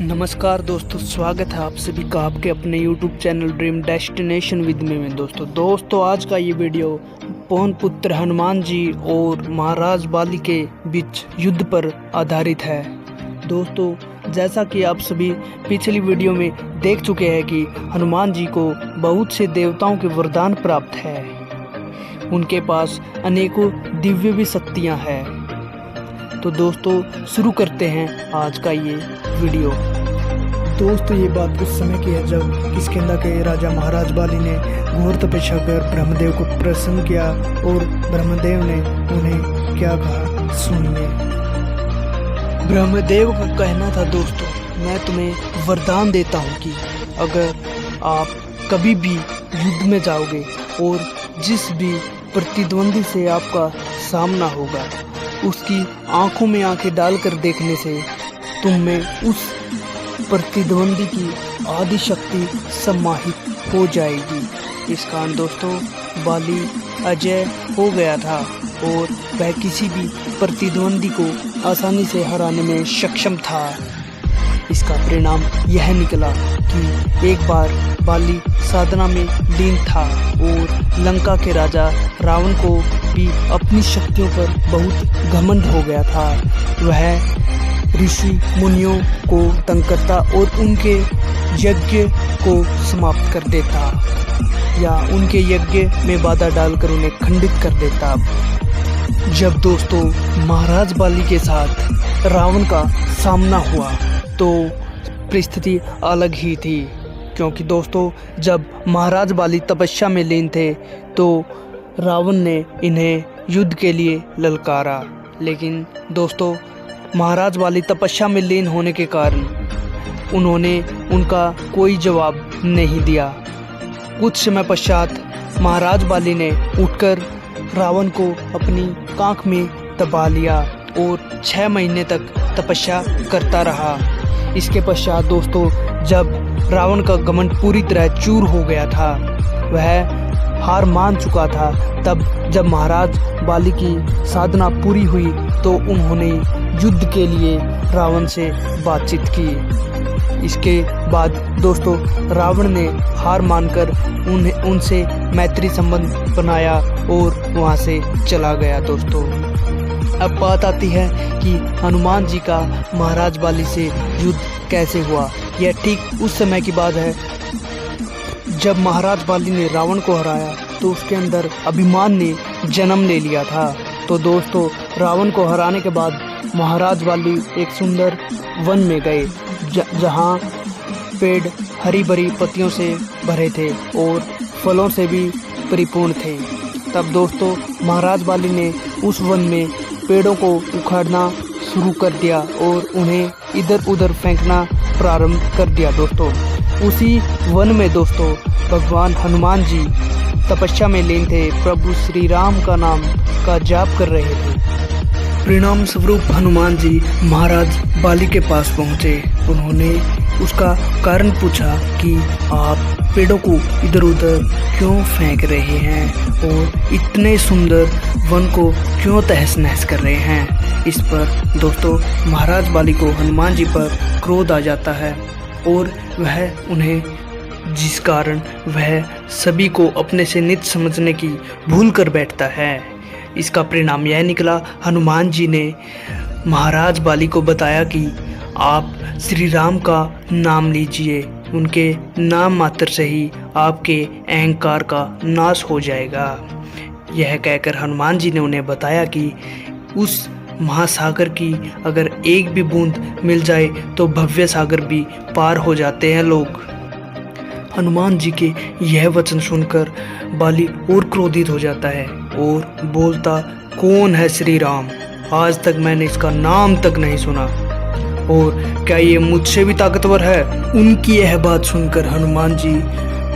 नमस्कार दोस्तों, स्वागत है आप सभी का आपके अपने YouTube channel dream destination with me में। दोस्तों आज का ये वीडियो पवन पुत्र हनुमान जी और महाराज बाली के बीच युद्ध पर आधारित है। दोस्तों जैसा कि आप सभी पिछली वीडियो में देख चुके हैं कि हनुमान जी को बहुत से देवताओं के वरदान प्राप्त है। उनके पास अनेकों दिव्य भी शक्तियाँ हैं। तो दोस्तों शुरू करते हैं आज का ये वीडियो। दोस्तों ये बात उस समय की है जब किष्किंधा के राजा महाराज बाली ने घोर तपस्या कर ब्रह्मदेव को प्रसन्न किया और ब्रह्मदेव ने उन्हें क्या कहा सुनिए। ब्रह्मदेव का कहना था, दोस्तों मैं तुम्हें वरदान देता हूँ कि अगर आप कभी भी युद्ध में जाओगे और जिस भी प्रतिद्वंदी से आपका सामना होगा उसकी आंखों में आंखें डालकर देखने से तुम में उस प्रतिद्वंदी की आदि शक्ति समाहित हो जाएगी। इस कारण दोस्तों बाली अजय हो गया था और वह किसी भी प्रतिद्वंदी को आसानी से हराने में सक्षम था। इसका परिणाम यह निकला कि एक बार बाली साधना में लीन था और लंका के राजा रावण को भी अपनी शक्तियों पर बहुत घमंड हो गया था। वह ऋषि मुनियों को तंग करता और उनके यज्ञ को समाप्त कर देता या उनके यज्ञ में बाधा डालकर उन्हें खंडित कर देता। जब दोस्तों महाराज बाली के साथ रावण का सामना हुआ तो परिस्थिति अलग ही थी, क्योंकि दोस्तों जब महाराज बाली तपस्या में लीन थे तो रावण ने इन्हें युद्ध के लिए ललकारा। लेकिन दोस्तों महाराज बाली तपस्या में लीन होने के कारण उन्होंने उनका कोई जवाब नहीं दिया। कुछ समय पश्चात महाराज बाली ने उठकर रावण को अपनी कांख में दबा लिया और 6 महीने तक तपस्या करता रहा। इसके पश्चात दोस्तों जब रावण का घमंड पूरी तरह चूर हो गया था, वह हार मान चुका था, तब जब महाराज बाली की साधना पूरी हुई तो उन्होंने युद्ध के लिए रावण से बातचीत की। इसके बाद दोस्तों रावण ने हार मानकर उनसे मैत्री संबंध बनाया और वहां से चला गया। दोस्तों अब बात आती है कि हनुमान जी का महाराज बाली से युद्ध कैसे हुआ। यह ठीक उस समय की बात है जब महाराज बाली ने रावण को हराया तो उसके अंदर अभिमान ने जन्म ले लिया था। तो दोस्तों रावण को हराने के बाद महाराज बाली एक सुंदर वन में गए जहां पेड़ हरी भरी पत्तियों से भरे थे और फलों से भी परिपूर्ण थे। तब दोस्तों महाराज बाली ने उस वन में पेड़ों को उखाड़ना शुरू कर दिया और उन्हें इधर उधर फेंकना प्रारंभ कर दिया। दोस्तों उसी वन में दोस्तों भगवान हनुमान जी तपस्या में लीन थे, प्रभु श्री राम का नाम का जाप कर रहे थे। परिणाम स्वरूप हनुमान जी महाराज बाली के पास पहुँचे। उन्होंने उसका कारण पूछा कि आप पेड़ों को इधर उधर क्यों फेंक रहे हैं और इतने सुंदर वन को क्यों तहस नहस कर रहे हैं। इस पर दोस्तों महाराज बाली को हनुमान जी पर क्रोध आ जाता है और वह उन्हें, जिस कारण वह सभी को अपने से नीच समझने की भूल कर बैठता है। इसका परिणाम यह निकला, हनुमान जी ने महाराज बाली को बताया कि आप श्री राम का नाम लीजिए, उनके नाम मात्र से ही आपके अहंकार का नाश हो जाएगा। यह कहकर हनुमान जी ने उन्हें बताया कि उस महासागर की अगर एक भी बूंद मिल जाए तो भव्य सागर भी पार हो जाते हैं लोग। हनुमान जी के यह वचन सुनकर बाली और क्रोधित हो जाता है और बोलता, कौन है श्री राम? आज तक मैंने इसका नाम तक नहीं सुना और क्या ये मुझसे भी ताकतवर है? उनकी यह बात सुनकर हनुमान जी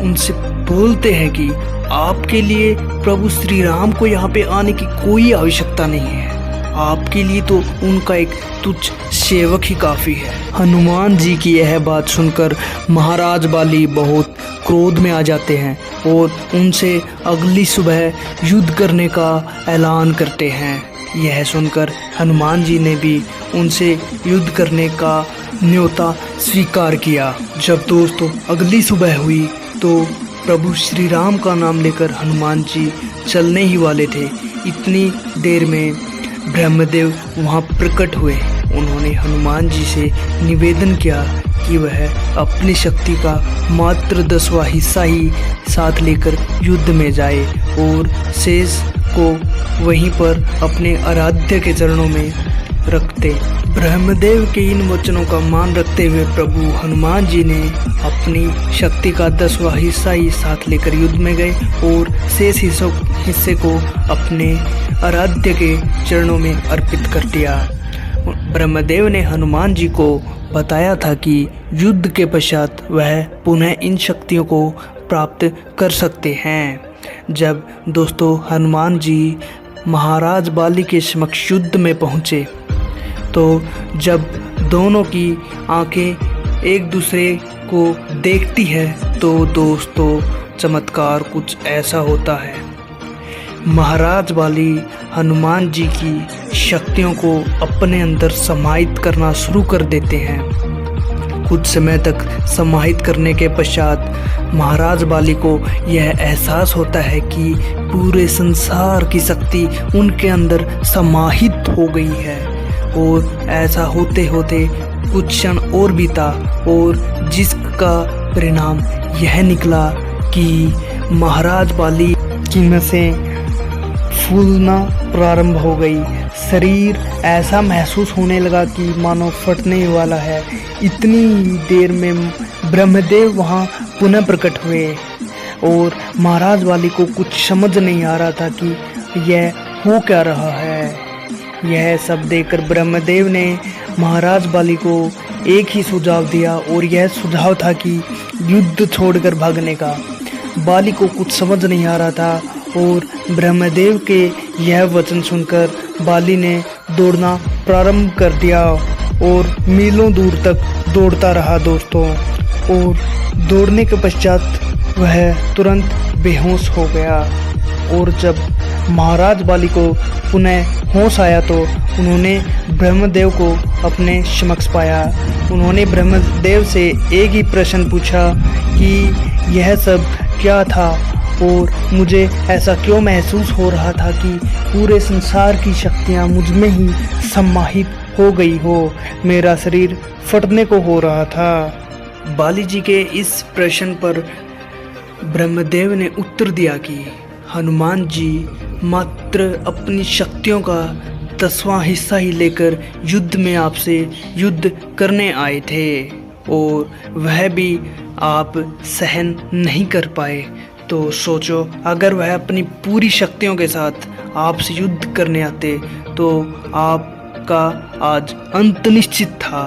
उनसे बोलते हैं कि आपके लिए प्रभु श्री राम को यहाँ पे आने की कोई आवश्यकता नहीं है, आपके लिए तो उनका एक तुच्छ सेवक ही काफ़ी है। हनुमान जी की यह बात सुनकर महाराज बाली बहुत क्रोध में आ जाते हैं और उनसे अगली सुबह युद्ध करने का ऐलान करते हैं। यह सुनकर हनुमान जी ने भी उनसे युद्ध करने का न्योता स्वीकार किया। जब दोस्तों अगली सुबह हुई तो प्रभु श्री राम का नाम लेकर हनुमान जी चलने ही वाले थे। इतनी देर में ब्रह्मदेव वहां प्रकट हुए। उन्होंने हनुमान जी से निवेदन किया कि वह अपनी शक्ति का मात्र 10वां हिस्सा ही साथ लेकर युद्ध में जाए और शेष को वहीं पर अपने आराध्य के चरणों में रखते। ब्रह्मदेव के इन वचनों का मान रखते हुए प्रभु हनुमान जी ने अपनी शक्ति का 10वां हिस्सा ही साथ लेकर युद्ध में गए और शेष हिस्से को अपने आराध्य के चरणों में अर्पित कर दिया। ब्रह्मदेव ने हनुमान जी को बताया था कि युद्ध के पश्चात वह पुनः इन शक्तियों को प्राप्त कर सकते हैं। जब दोस्तों हनुमान जी महाराज बाली के समक्ष युद्ध में पहुँचे तो जब दोनों की आंखें एक दूसरे को देखती है तो दोस्तों चमत्कार कुछ ऐसा होता है। महाराज बाली हनुमान जी की शक्तियों को अपने अंदर समाहित करना शुरू कर देते हैं। कुछ समय तक समाहित करने के पश्चात महाराज बाली को यह एहसास होता है कि पूरे संसार की शक्ति उनके अंदर समाहित हो गई है। और ऐसा होते होते कुछ क्षण और बीता और जिसका परिणाम यह निकला कि महाराज बाली की नसें फूलना प्रारंभ हो गई। शरीर ऐसा महसूस होने लगा कि मानो फटने वाला है। इतनी देर में ब्रह्मदेव वहाँ पुनः प्रकट हुए और महाराज बाली को कुछ समझ नहीं आ रहा था कि यह हो क्या रहा है। यह सब देखकर ब्रह्मदेव ने महाराज बाली को एक ही सुझाव दिया और यह सुझाव था कि युद्ध छोड़कर भागने का। बाली को कुछ समझ नहीं आ रहा था और ब्रह्मदेव के यह वचन सुनकर बाली ने दौड़ना प्रारंभ कर दिया और मीलों दूर तक दौड़ता रहा दोस्तों। और दौड़ने के पश्चात वह तुरंत बेहोश हो गया। और जब महाराज बाली को पुनः होश आया तो उन्होंने ब्रह्मदेव को अपने समक्ष पाया। उन्होंने ब्रह्मदेव से एक ही प्रश्न पूछा कि यह सब क्या था और मुझे ऐसा क्यों महसूस हो रहा था कि पूरे संसार की शक्तियाँ मुझ में ही समाहित हो गई हो। मेरा शरीर फटने को हो रहा था। बाली जी के इस प्रश्न पर ब्रह्मदेव ने उत्तर दिया कि हनुमान जी मात्र अपनी शक्तियों का 10वां हिस्सा ही लेकर युद्ध में आपसे युद्ध करने आए थे और वह भी आप सहन नहीं कर पाए। तो सोचो अगर वह अपनी पूरी शक्तियों के साथ आपसे युद्ध करने आते तो आपका आज अंत निश्चित था।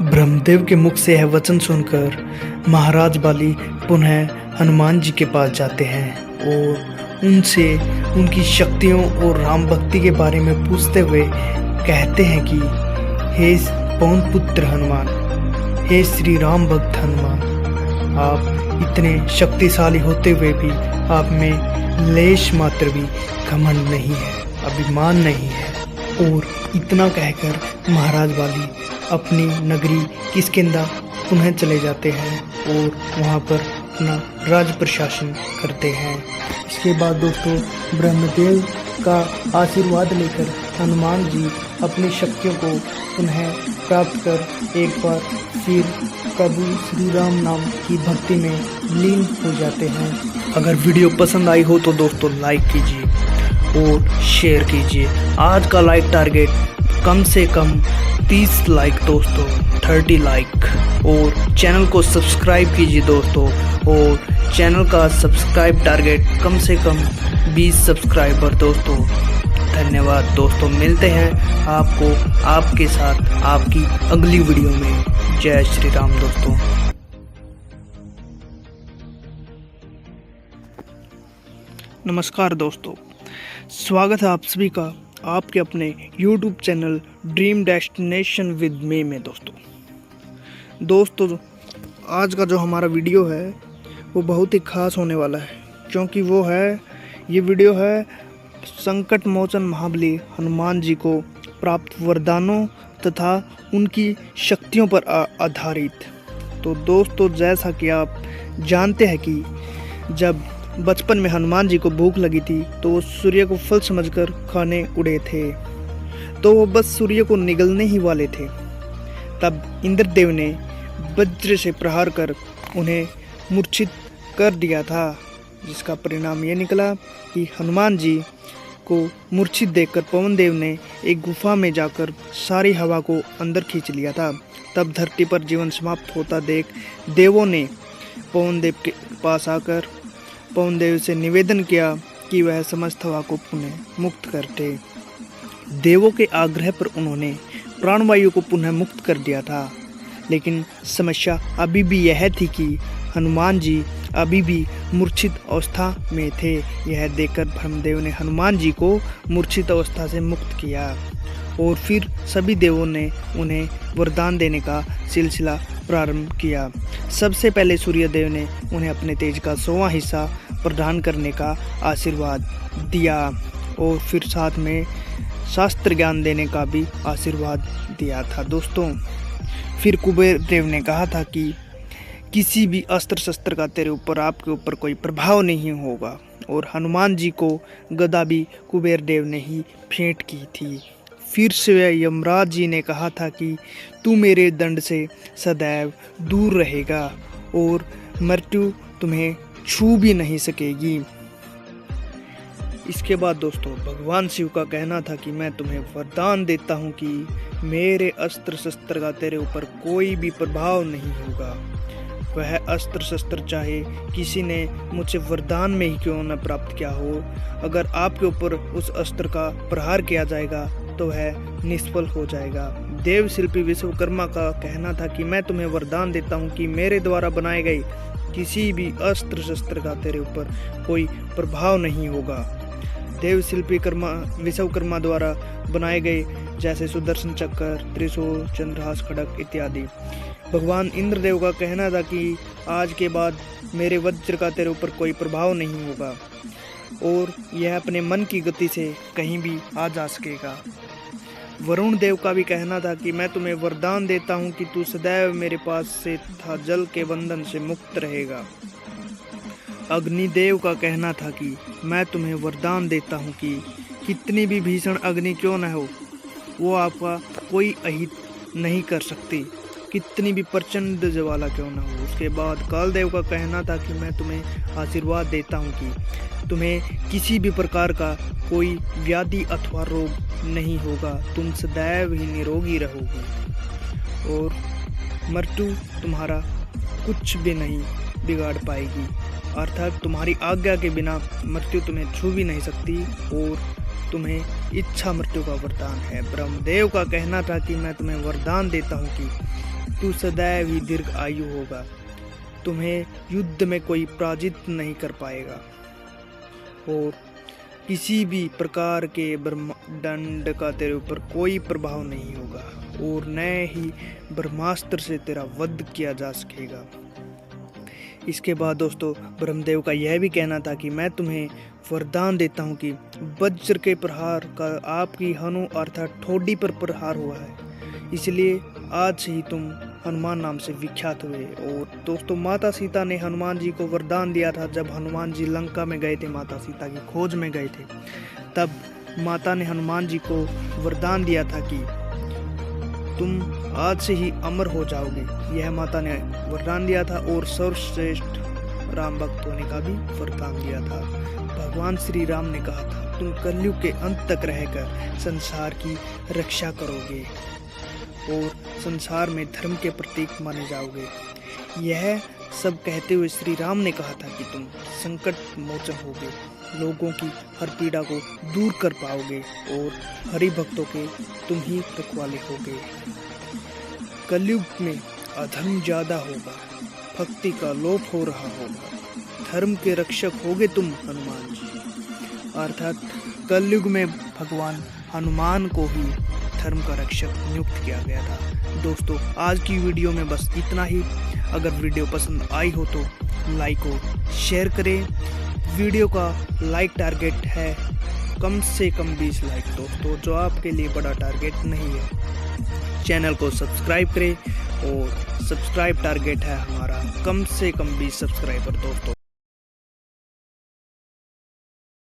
ब्रह्मदेव के मुख से यह वचन सुनकर महाराज बाली पुनः हनुमान जी के पास जाते हैं और उनसे उनकी शक्तियों और राम भक्ति के बारे में पूछते हुए कहते हैं कि हे पवन पुत्र हनुमान, हे श्री राम भक्त हनुमान, आप इतने शक्तिशाली होते हुए भी आप में लेश मात्र भी घमंड नहीं है, अभिमान नहीं है। और इतना कहकर महाराज बाली अपनी नगरी किष्किंधा पुनः चले जाते हैं और वहाँ पर अपना राज प्रशासन करते हैं। इसके बाद दोस्तों ब्रह्मदेव का आशीर्वाद लेकर हनुमान जी अपनी शक्तियों को पुनः प्राप्त कर एक बार फिर प्रभु श्री राम नाम की भक्ति में लीन हो जाते हैं। अगर वीडियो पसंद आई हो तो दोस्तों लाइक कीजिए और शेयर कीजिए। आज का लाइक टारगेट कम से कम 30 लाइक दोस्तों, 30 लाइक। और चैनल को सब्सक्राइब कीजिए दोस्तों, और चैनल का सब्सक्राइब टारगेट कम से कम 20 सब्सक्राइबर दोस्तों। धन्यवाद दोस्तों, मिलते हैं आपको आपके साथ आपकी अगली वीडियो में। जय श्री राम दोस्तों। नमस्कार दोस्तों, स्वागत है आप सभी का आपके अपने YouTube channel dream destination with me में। दोस्तों आज का जो हमारा वीडियो है वो बहुत ही ख़ास होने वाला है, क्योंकि ये वीडियो है संकट मोचन महाबली हनुमान जी को प्राप्त वरदानों तथा उनकी शक्तियों पर आधारित। तो दोस्तों, जैसा कि आप जानते हैं कि जब बचपन में हनुमान जी को भूख लगी थी तो वो सूर्य को फल समझकर खाने उड़े थे। तो वो बस सूर्य को निगलने ही वाले थे, तब इंद्रदेव ने वज्र से प्रहार कर उन्हें मूर्छित कर दिया था, जिसका परिणाम ये निकला कि हनुमान जी को मूर्छित देखकर पवन देव ने एक गुफा में जाकर सारी हवा को अंदर खींच लिया था। तब धरती पर जीवन समाप्त होता देख देवों ने पवन देव के पास आकर पवन देव से निवेदन किया कि वह समस्त हवा को पुनः मुक्त कर दे। देवों के आग्रह पर उन्होंने प्राणवायु को पुनः मुक्त कर दिया था, लेकिन समस्या अभी भी यह थी कि हनुमान जी अभी भी मूर्छित अवस्था में थे। यह देखकर ब्रह्मदेव ने हनुमान जी को मूर्छित अवस्था से मुक्त किया और फिर सभी देवों ने उन्हें वरदान देने का सिलसिला प्रारंभ किया। सबसे पहले सूर्यदेव ने उन्हें अपने तेज का 100वां हिस्सा प्रदान करने का आशीर्वाद दिया और फिर साथ में शास्त्र ज्ञान देने का भी आशीर्वाद दिया था। दोस्तों, फिर कुबेर देव ने कहा था कि किसी भी अस्त्र शस्त्र का तेरे ऊपर आपके ऊपर कोई प्रभाव नहीं होगा, और हनुमान जी को गदा भी कुबेर देव ने ही भेंट की थी। फिर से यमराज जी ने कहा था कि तू मेरे दंड से सदैव दूर रहेगा और मृत्यु तुम्हें छू भी नहीं सकेगी। इसके बाद दोस्तों, भगवान शिव का कहना था कि मैं तुम्हें वरदान देता हूँ कि मेरे अस्त्र शस्त्र का तेरे ऊपर कोई भी प्रभाव नहीं होगा। वह अस्त्र शस्त्र चाहे किसी ने मुझसे वरदान में ही क्यों न प्राप्त किया हो, अगर आपके ऊपर उस अस्त्र का प्रहार किया जाएगा तो वह निष्फल हो जाएगा। देव शिल्पी विश्वकर्मा का कहना था कि मैं तुम्हें वरदान देता हूँ कि मेरे द्वारा बनाए गए किसी भी अस्त्र शस्त्र का तेरे ऊपर कोई प्रभाव नहीं होगा। देव शिल्पी विश्वकर्मा द्वारा बनाए गए जैसे सुदर्शन चक्र, त्रिशूल, चंद्रहास, खड़ग इत्यादि। भगवान इंद्रदेव का कहना था कि आज के बाद मेरे वज्र का तेरे ऊपर कोई प्रभाव नहीं होगा और यह अपने मन की गति से कहीं भी आ जा सकेगा। वरुण देव का भी कहना था कि मैं तुम्हें वरदान देता हूँ कि तू सदैव मेरे पास से तथा जल के बंधन से मुक्त रहेगा। अग्निदेव का कहना था कि मैं तुम्हें वरदान देता हूँ कि कितनी भी भीषण अग्नि क्यों न हो, वो आपका कोई अहित नहीं कर सकती, कितनी भी प्रचंड ज्वाला क्यों न हो। उसके बाद कालदेव का कहना था कि मैं तुम्हें आशीर्वाद देता हूँ कि तुम्हें किसी भी प्रकार का कोई व्याधि अथवा रोग नहीं होगा, तुम सदैव ही निरोगी रहोगी और मृत्यु तुम्हारा कुछ भी नहीं बिगाड़ पाएगी, अर्थात तुम्हारी आज्ञा के बिना मृत्यु तुम्हें छू भी नहीं सकती और तुम्हें इच्छा मृत्यु का वरदान है। ब्रह्मदेव का कहना था कि मैं तुम्हें वरदान देता हूँ कि तू सदैव ही दीर्घ आयु होगा, तुम्हें युद्ध में कोई पराजित नहीं कर पाएगा और किसी भी प्रकार के ब्रह्मदंड का तेरे ऊपर कोई प्रभाव नहीं होगा और न ही ब्रह्मास्त्र से तेरा वध किया जा सकेगा। इसके बाद दोस्तों, ब्रह्मदेव का यह भी कहना था कि मैं तुम्हें वरदान देता हूँ कि वज्र के प्रहार का आपकी हनु अर्थात ठोडी पर प्रहार हुआ है, इसलिए आज से ही तुम हनुमान नाम से विख्यात हुए। और दोस्तों, माता सीता ने हनुमान जी को वरदान दिया था। जब हनुमान जी लंका में गए थे, माता सीता की खोज में गए थे, तब माता ने हनुमान जी को वरदान दिया था कि तुम आज से ही अमर हो जाओगे। यह माता ने वरदान दिया था और सर्वश्रेष्ठ राम भक्त होने का भी वरदान दिया था। भगवान श्री राम ने कहा था, तुम कलयुग के अंत तक रहकर संसार की रक्षा करोगे और संसार में धर्म के प्रतीक माने जाओगे। यह सब कहते हुए श्री राम ने कहा था कि तुम संकट मोचन होगे, लोगों की हर पीड़ा को दूर कर पाओगे और हरि भक्तों के तुम ही रखवाले होगे। कलयुग में अधर्म ज्यादा होगा, भक्ति का लोप हो रहा होगा, धर्म के रक्षक होगे तुम हनुमान जी। अर्थात कलयुग में भगवान हनुमान को ही धर्म का रक्षक नियुक्त किया गया था। दोस्तों, आज की वीडियो में बस इतना ही। अगर वीडियो पसंद आई हो तो लाइक और शेयर करें। वीडियो का लाइक टारगेट है कम से कम 20 लाइक दोस्तों, जो आपके लिए बड़ा टारगेट नहीं है। चैनल को सब्सक्राइब करें और सब्सक्राइब टारगेट है हमारा कम से कम 20 सब्सक्राइबर दोस्तों।